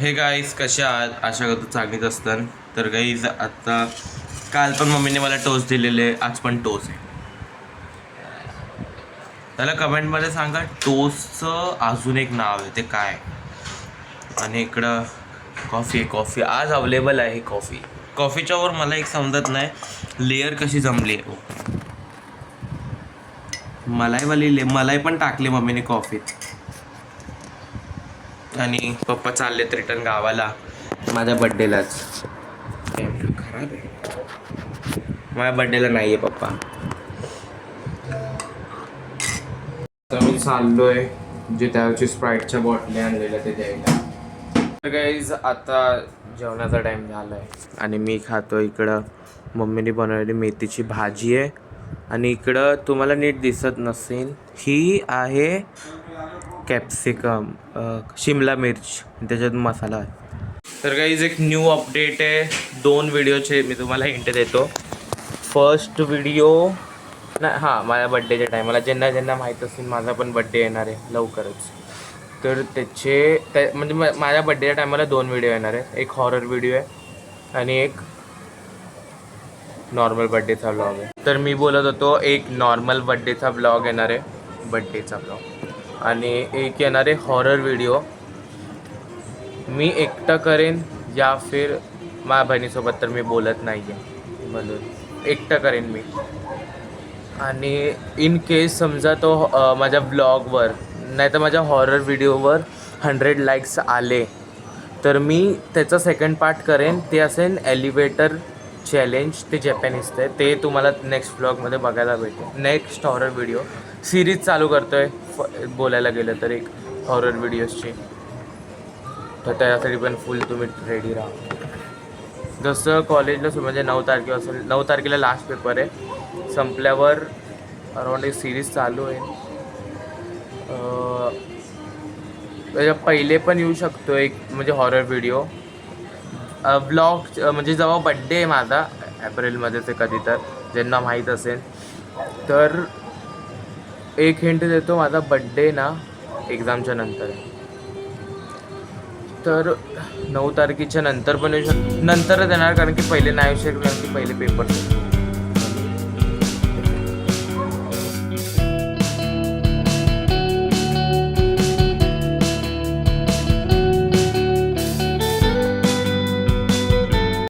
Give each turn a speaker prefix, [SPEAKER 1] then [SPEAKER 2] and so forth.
[SPEAKER 1] हे गाईज कसे आहात? आशा करतो चांगलीच असतात. तर गाईज आता काल पण मम्मीने मला टोस्ट दिलेले, आज पण टोस्ट आहे. त्याला कमेंटमध्ये सांगा टोस्टचं अजून एक नाव आहे ते काय. आणि इकडं कॉफी आज अवेलेबल आहे. कॉफीच्या वर मला एक समजत नाही लेअर कशी जमली आहे. मलाई पण टाकली मम्मीने कॉफीत. आणि पप्पा चाललेत रिटर्न गावाला माझ्या बड्डेलाच. खराब आहे, माझ्या बड्डेला नाही आहे पप्पा. तर मी चाललोय जे त्याची स्प्राईटच्या बॉटली आणलेल्या ते द्यायला. तर गाईज आता जेवणाचा टाईम झाला आहे आणि मी खातो. इकडं मम्मीने बनवलेली मेथीची भाजी आहे आणि इकडं तुम्हाला नीट दिसत नसेल ही आहे कॅप्सिकम, शिमला मिर्च, त्याच्यात मसाला आहे. तर गाईज एक न्यू अपडेट आहे. 2 व्हिडिओचे मी तुम्हाला हिंट देतो. फर्स्ट व्हिडिओ माझ्या बड्डेच्या टायमाला ज्यांना माहीत असेल माझा पण बड्डे येणार आहे लवकरच. तर म्हणजे माझ्या बड्डेच्या टायमाला 2 व्हिडिओ येणार आहे. एक हॉरर व्हिडिओ आहे आणि एक नॉर्मल बड्डेचा व्लॉग आहे. तर मी बोलत होतो एक नॉर्मल बड्डेचा व्लॉग येणार आहे, बड्डेचा व्लॉग, आणि एक येणार आहे हॉरर व्हिडिओ. मी एकटा करेन या फिर माझ्या बहिणीसोबत तर मी बोलत नाही आहे म्हणून एकटा करेन मी. आणि इन केस समजा तो माझ्या ब्लॉगवर नाही तर माझ्या हॉरर व्हिडिओवर 100 लाईक्स आले तर मी त्याचा सेकंड पार्ट करेन. ते असेल एलिव्हेटर चॅलेंज. ते जॅपनीजचं आहे. ते तुम्हाला नेक्स्ट ब्लॉगमध्ये बघायला भेटेल. नेक्स्ट हॉरर व्हिडिओ सिरीज चालू करतो आहे बोलायला गेलं तर एक हॉरर व्हिडिओजची. तर त्यासाठी पण फुल तुम्ही रेडी राहा. जसं कॉलेजला म्हणजे 9 तारखेला लास्ट पेपर आहे. संपल्यावर अराउंड एक सिरीज चालू आहे. त्याच्या पहिले पण येऊ शकतो एक म्हणजे हॉरर व्हिडिओ ब्लॉग. म्हणजे जेव्हा बड्डे आहे माझा एप्रिलमध्येच आहे कधी, तर ज्यांना माहीत असेल तर एक हिंट देतो. माझा बड्डे ना एक्झामच्या नंतर आहे. तर 9 तारखेच्या नंतर पण येऊ शकतो. नंतरच येणार कारण की पहिले नाही येऊ शकत कारण की पहिले पेपर